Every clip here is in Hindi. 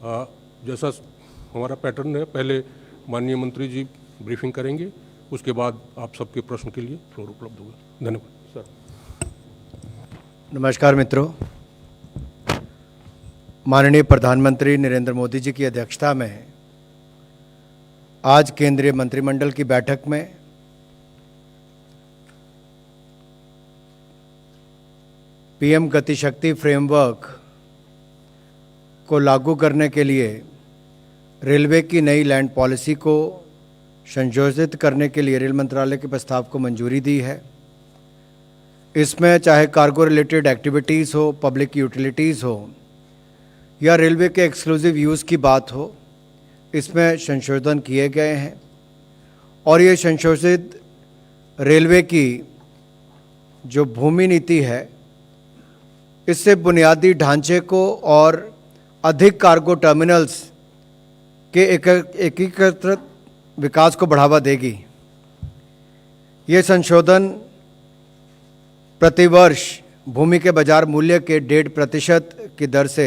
जैसा हमारा पैटर्न है, पहले माननीय मंत्री जी ब्रीफिंग करेंगे, उसके बाद आप सबके प्रश्न के लिए फ्लोर उपलब्ध होगा। धन्यवाद सर। नमस्कार मित्रों, माननीय प्रधानमंत्री नरेंद्र मोदी जी की अध्यक्षता में आज केंद्रीय मंत्रिमंडल की बैठक में पीएम गति शक्ति फ्रेमवर्क को लागू करने के लिए रेलवे की नई लैंड पॉलिसी को संशोधित करने के लिए रेल मंत्रालय के प्रस्ताव को मंजूरी दी है। इसमें चाहे कार्गो रिलेटेड एक्टिविटीज़ हो, पब्लिक यूटिलिटीज़ हो या रेलवे के एक्सक्लूसिव यूज़ की बात हो, इसमें संशोधन किए गए हैं और ये संशोधित रेलवे की जो भूमि नीति है, इससे बुनियादी ढांचे को और अधिक कार्गो टर्मिनल्स के एकीकृत विकास को बढ़ावा देगी। ये संशोधन प्रतिवर्ष भूमि के बाजार मूल्य के 1.5% की दर से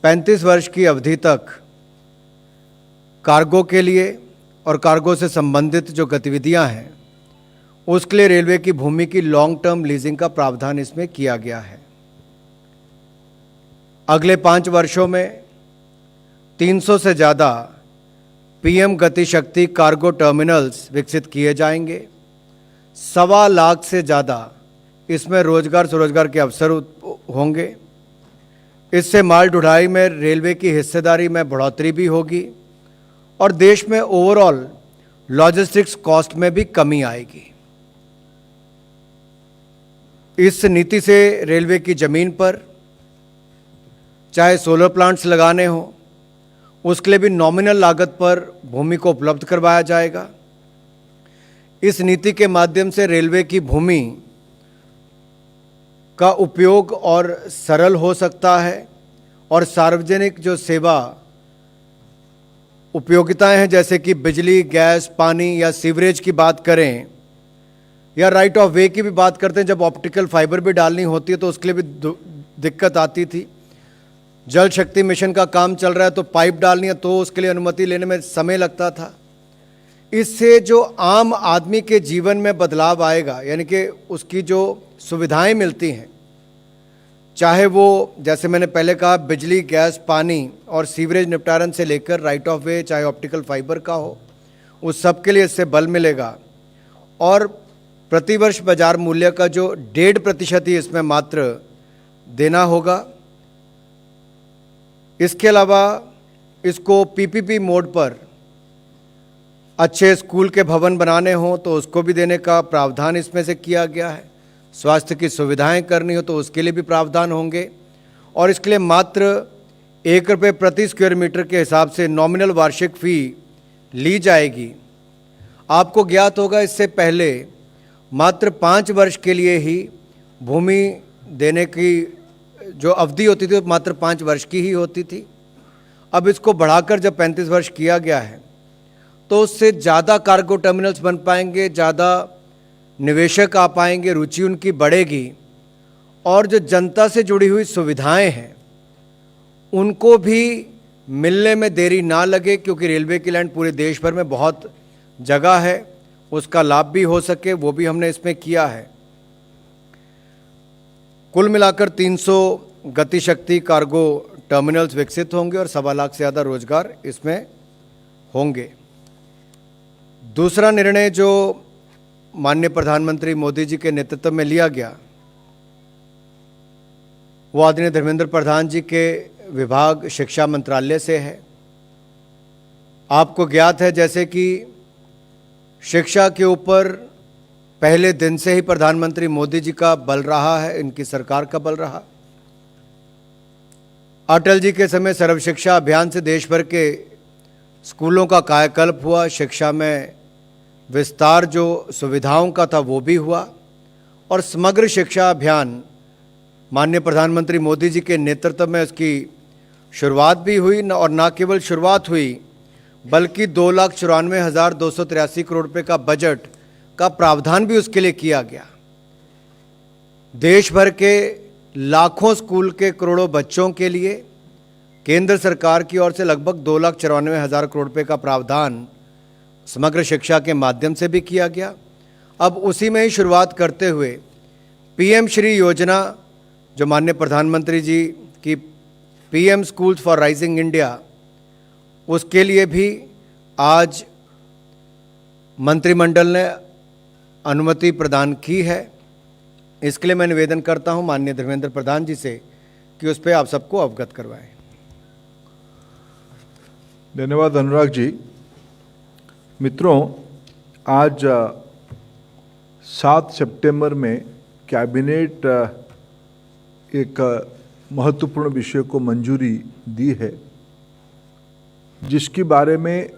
35 वर्ष की अवधि तक कार्गो के लिए और कार्गो से संबंधित जो गतिविधियां हैं उसके लिए रेलवे की भूमि की लॉन्ग टर्म लीजिंग का प्रावधान इसमें किया गया है। अगले 5 वर्षों में 300 से ज़्यादा पीएम गति शक्ति कार्गो टर्मिनल्स विकसित किए जाएंगे। 1.25 लाख से ज़्यादा इसमें रोजगार स्वरोजगार के अवसर होंगे। इससे माल ढुलाई में रेलवे की हिस्सेदारी में बढ़ोतरी भी होगी और देश में ओवरऑल लॉजिस्टिक्स कॉस्ट में भी कमी आएगी। इस नीति से रेलवे की ज़मीन पर चाहे सोलर प्लांट्स लगाने हो, उसके लिए भी नॉमिनल लागत पर भूमि को उपलब्ध करवाया जाएगा। इस नीति के माध्यम से रेलवे की भूमि का उपयोग और सरल हो सकता है और सार्वजनिक जो सेवा उपयोगिताएं हैं, जैसे कि बिजली, गैस, पानी या सीवरेज की बात करें या राइट ऑफ वे की भी बात करते हैं, जब ऑप्टिकल फाइबर भी डालनी होती है तो उसके लिए भी दिक्कत आती थी। जल शक्ति मिशन का काम चल रहा है तो पाइप डालनी है तो उसके लिए अनुमति लेने में समय लगता था। इससे जो आम आदमी के जीवन में बदलाव आएगा, यानी कि उसकी जो सुविधाएं मिलती हैं, चाहे वो जैसे मैंने पहले कहा बिजली, गैस, पानी और सीवरेज निपटारण से लेकर राइट ऑफ वे चाहे ऑप्टिकल फाइबर का हो, उस सब के लिए इससे बल मिलेगा। और प्रतिवर्ष बाजार मूल्य का जो 1.5% ही इसमें मात्र देना होगा। इसके अलावा इसको पीपीपी मोड पर अच्छे स्कूल के भवन बनाने हों तो उसको भी देने का प्रावधान इसमें से किया गया है। स्वास्थ्य की सुविधाएं करनी हो तो उसके लिए भी प्रावधान होंगे और इसके लिए मात्र ₹1 प्रति स्क्वायर मीटर के हिसाब से नॉमिनल वार्षिक फ़ी ली जाएगी। आपको ज्ञात होगा, इससे पहले मात्र 5 वर्ष के लिए ही भूमि देने की जो अवधि होती थी वो मात्र 5 वर्ष की ही होती थी। अब इसको बढ़ाकर जब 35 वर्ष किया गया है तो उससे ज़्यादा कार्गो टर्मिनल्स बन पाएंगे, ज़्यादा निवेशक आ पाएंगे, रुचि उनकी बढ़ेगी और जो जनता से जुड़ी हुई सुविधाएं हैं उनको भी मिलने में देरी ना लगे, क्योंकि रेलवे की लाइन पूरे देश भर में बहुत जगह है, उसका लाभ भी हो सके, वो भी हमने इसमें किया है। कुल मिलाकर 300 गति शक्ति कार्गो टर्मिनल्स विकसित होंगे और 1.25 लाख से ज़्यादा रोजगार इसमें होंगे। दूसरा निर्णय जो माननीय प्रधानमंत्री मोदी जी के नेतृत्व में लिया गया वो आदरणीय धर्मेंद्र प्रधान जी के विभाग शिक्षा मंत्रालय से है। आपको ज्ञात है जैसे कि शिक्षा के ऊपर पहले दिन से ही प्रधानमंत्री मोदी जी का बल रहा है, इनकी सरकार का बल रहा। अटल जी के समय सर्व शिक्षा अभियान से देश भर के स्कूलों का कायाकल्प हुआ, शिक्षा में विस्तार जो सुविधाओं का था वो भी हुआ और समग्र शिक्षा अभियान माननीय प्रधानमंत्री मोदी जी के नेतृत्व में उसकी शुरुआत भी हुई और न केवल शुरुआत हुई बल्कि 2,94,283 करोड़ रुपए का बजट का प्रावधान भी उसके लिए किया गया। देश भर के लाखों स्कूल के करोड़ों बच्चों के लिए केंद्र सरकार की ओर से लगभग 2,94,000 करोड़ रुपए का प्रावधान समग्र शिक्षा के माध्यम से भी किया गया। अब उसी में ही शुरुआत करते हुए पीएम श्री योजना, जो माननीय प्रधानमंत्री जी की PM schools for Rising India, उसके लिए भी आज मंत्रिमंडल ने अनुमति प्रदान की है। इसके लिए मैं निवेदन करता हूं माननीय धर्मेंद्र प्रधान जी से कि उस पर आप सबको अवगत करवाएं। धन्यवाद अनुराग जी। मित्रों, आज 7 सितंबर में कैबिनेट एक महत्वपूर्ण विषय को मंजूरी दी है, जिसके बारे में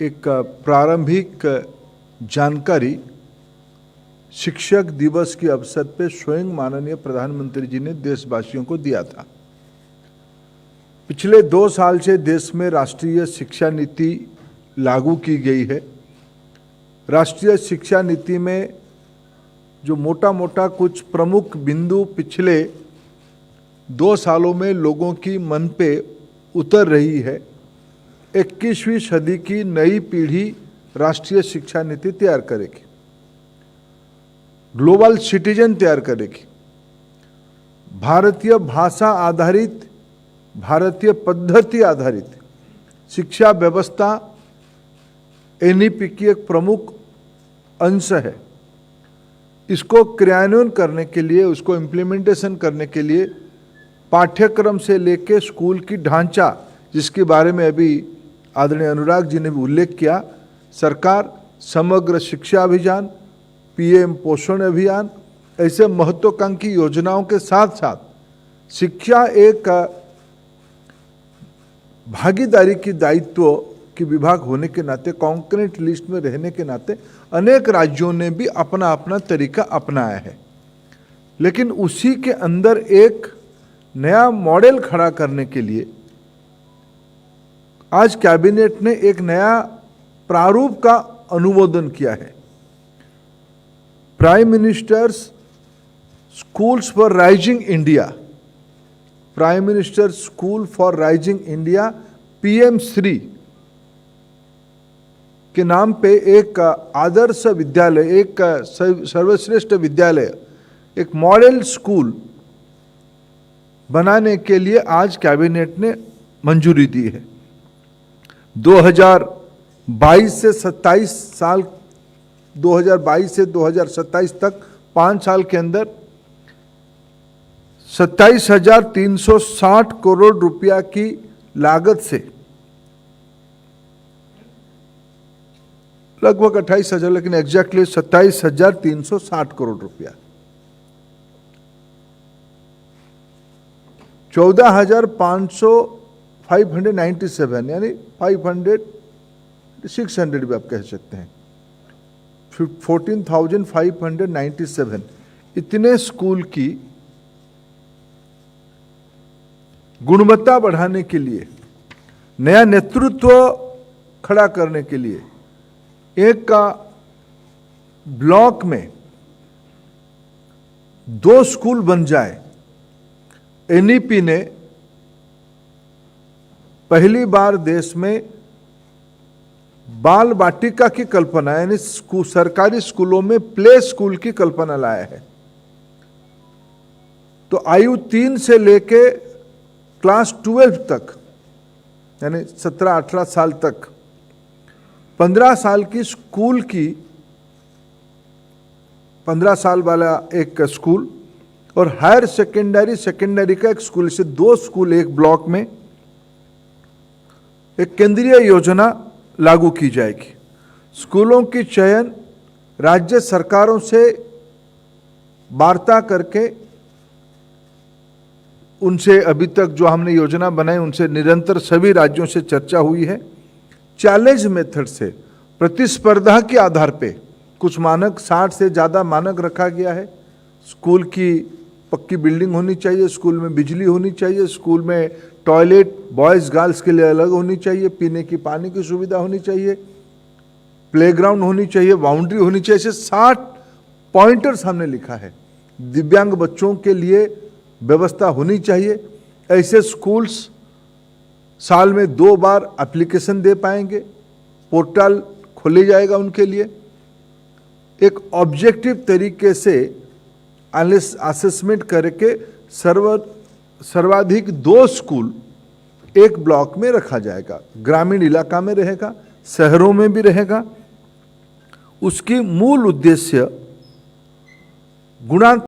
एक प्रारंभिक जानकारी शिक्षक दिवस के अवसर पे स्वयं माननीय प्रधानमंत्री जी ने देशवासियों को दिया था। पिछले 2 साल से देश में राष्ट्रीय शिक्षा नीति लागू की गई है। राष्ट्रीय शिक्षा नीति में जो मोटा मोटा कुछ प्रमुख बिंदु पिछले 2 सालों में लोगों की मन पे उतर रही है। 21वीं सदी की नई पीढ़ी राष्ट्रीय शिक्षा नीति तैयार करेगी, ग्लोबल सिटीजन तैयार करेगी, भारतीय भाषा आधारित, भारतीय पद्धति आधारित शिक्षा व्यवस्था एनईपी की एक प्रमुख अंश है। इसको क्रियान्वयन करने के लिए, उसको इम्प्लीमेंटेशन करने के लिए पाठ्यक्रम से लेकर स्कूल की ढांचा, जिसके बारे में अभी आदरणीय अनुराग जी ने भी उल्लेख किया, सरकार समग्र शिक्षा अभियान, पीएम पोषण अभियान, ऐसे महत्वाकांक्षी योजनाओं के साथ साथ शिक्षा एक भागीदारी की दायित्व की विभाग होने के नाते, कॉन्करेंट लिस्ट में रहने के नाते अनेक राज्यों ने भी अपना अपना तरीका अपनाया है। लेकिन उसी के अंदर एक नया मॉडल खड़ा करने के लिए आज कैबिनेट ने एक नया प्रारूप का अनुमोदन किया है। Prime Minister's Schools for Rising India, Prime Minister School for Rising India PM-श्री के नाम पे एक आदर्श विद्यालय, एक सर्वश्रेष्ठ विद्यालय, एक मॉडल स्कूल बनाने के लिए आज कैबिनेट ने मंजूरी दी है। 2022 से 27 साल, 2022 से 2027 तक 5 साल के अंदर 27,360 करोड़ रुपया की लागत से लगभग 28,000, लेकिन एग्जैक्टली 27,360 करोड़ रुपया, 14,597 यानी 600 भी आप कह सकते हैं, 14,597 इतने स्कूल की गुणवत्ता बढ़ाने के लिए, नया नेतृत्व खड़ा करने के लिए, एक का ब्लॉक में 2 स्कूल बन जाए। एनईपी ने पहली बार देश में बाल वाटिका की कल्पना, यानी सरकारी स्कूलों में प्ले स्कूल की कल्पना लाया है। तो आयु 3 से लेके क्लास 12 तक, यानी 17-18 साल तक 15 साल की स्कूल की, 15 साल वाला एक स्कूल और हायर सेकेंडरी का एक स्कूल, से 2 स्कूल एक ब्लॉक में, एक केंद्रीय योजना लागू की जाएगी। स्कूलों की चयन राज्य सरकारों से वार्ता करके, उनसे अभी तक जो हमने योजना बनाई उनसे निरंतर सभी राज्यों से चर्चा हुई है। चैलेंज मेथड से, प्रतिस्पर्धा के आधार पे कुछ मानक, 60 से ज़्यादा मानक रखा गया है। स्कूल की पक्की बिल्डिंग होनी चाहिए, स्कूल में बिजली होनी चाहिए, स्कूल में टॉयलेट बॉयज़ गर्ल्स के लिए अलग होनी चाहिए, पीने की पानी की सुविधा होनी चाहिए, प्लेग्राउंड होनी चाहिए, बाउंड्री होनी चाहिए। ऐसे 60 पॉइंटर्स हमने लिखा है। दिव्यांग बच्चों के लिए व्यवस्था होनी चाहिए। ऐसे स्कूल्स साल में 2 बार एप्लीकेशन दे पाएंगे, पोर्टल खोले जाएगा उनके लिए। एक ऑब्जेक्टिव तरीके से असेसमेंट करके सर्वाधिक 2 स्कूल एक ब्लॉक में रखा जाएगा। ग्रामीण इलाका में रहेगा, शहरों में भी रहेगा। उसकी मूल उद्देश्य गुणात्मक